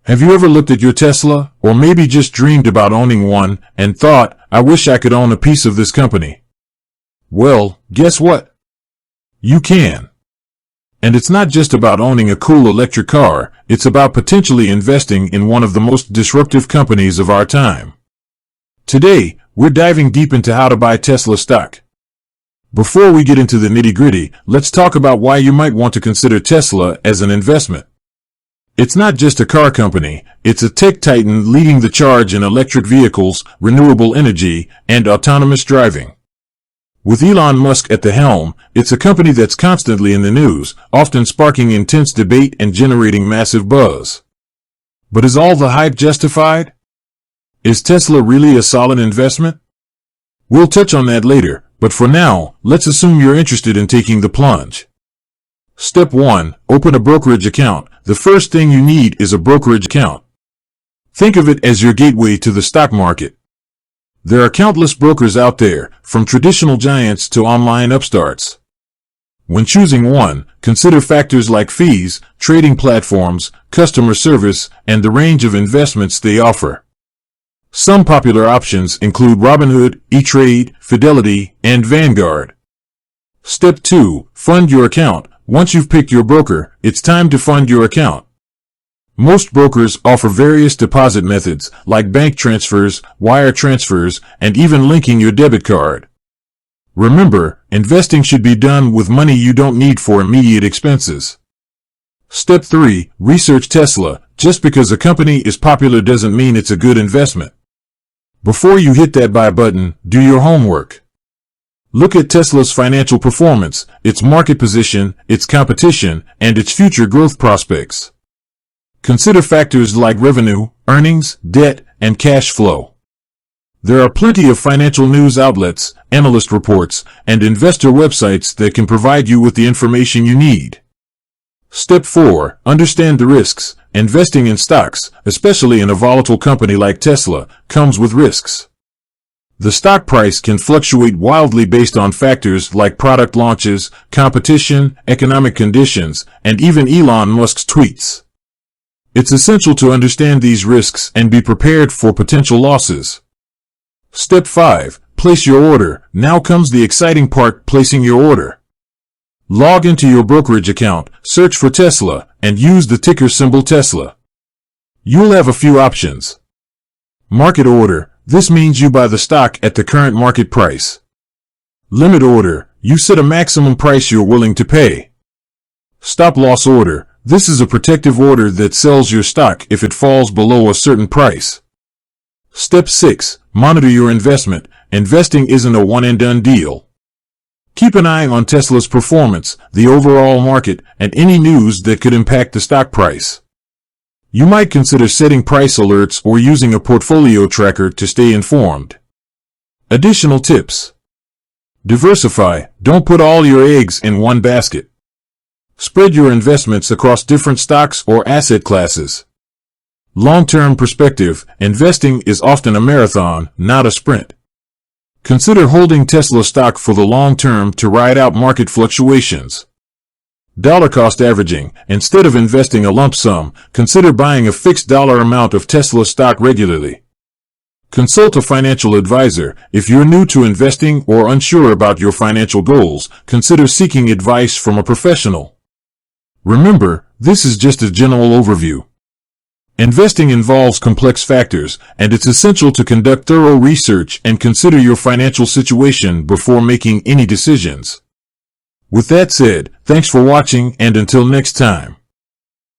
Have you ever looked at your Tesla, or maybe just dreamed about owning one, and thought, I wish I could own a piece of this company? Well, guess what? You can. And it's not just about owning a cool electric car, it's about potentially investing in one of the most disruptive companies of our time. Today, we're diving deep into how to buy Tesla stock. Before we get into the nitty-gritty, let's talk about why you might want to consider Tesla as an investment. It's not just a car company, it's a tech titan leading the charge in electric vehicles, renewable energy, and autonomous driving. With Elon Musk at the helm, it's a company that's constantly in the news, often sparking intense debate and generating massive buzz. But is all the hype justified? Is Tesla really a solid investment? We'll touch on that later, but for now, let's assume you're interested in taking the plunge. Step 1. Open a brokerage account. The first thing you need is a brokerage account. Think of it as your gateway to the stock market. There are countless brokers out there, from traditional giants to online upstarts. When choosing one, consider factors like fees, trading platforms, customer service, and the range of investments they offer. Some popular options include Robinhood, E-Trade, Fidelity, and Vanguard. Step 2. Fund your account. Once you've picked your broker, it's time to fund your account. Most brokers offer various deposit methods, like bank transfers, wire transfers, and even linking your debit card. Remember, investing should be done with money you don't need for immediate expenses. Step 3. Research Tesla. Just because a company is popular doesn't mean it's a good investment. Before you hit that buy button, do your homework. Look at Tesla's financial performance, its market position, its competition, and its future growth prospects. Consider factors like revenue, earnings, debt, and cash flow. There are plenty of financial news outlets, analyst reports, and investor websites that can provide you with the information you need. Step 4. Understand the risks. Investing in stocks, especially in a volatile company like Tesla, comes with risks. The stock price can fluctuate wildly based on factors like product launches, competition, economic conditions, and even Elon Musk's tweets. It's essential to understand these risks and be prepared for potential losses. Step 5. Place your order. Now comes the exciting part, placing your order. Log into your brokerage account, search for Tesla, and use the ticker symbol Tesla. You'll have a few options. Market order. This means you buy the stock at the current market price. Limit order. You set a maximum price you're willing to pay. Stop loss order. This is a protective order that sells your stock if it falls below a certain price. Step 6. Monitor your investment. Investing isn't a one-and-done deal. Keep an eye on Tesla's performance, the overall market, and any news that could impact the stock price. You might consider setting price alerts or using a portfolio tracker to stay informed. Additional tips. Diversify. Don't put all your eggs in one basket. Spread your investments across different stocks or asset classes. Long-term perspective. Investing is often a marathon, not a sprint. Consider holding Tesla stock for the long term to ride out market fluctuations. Dollar cost averaging. Instead of investing a lump sum, consider buying a fixed dollar amount of Tesla stock regularly. Consult a financial advisor. If you're new to investing or unsure about your financial goals, consider seeking advice from a professional. Remember, this is just a general overview. Investing involves complex factors, and it's essential to conduct thorough research and consider your financial situation before making any decisions. With that said, thanks for watching, and until next time.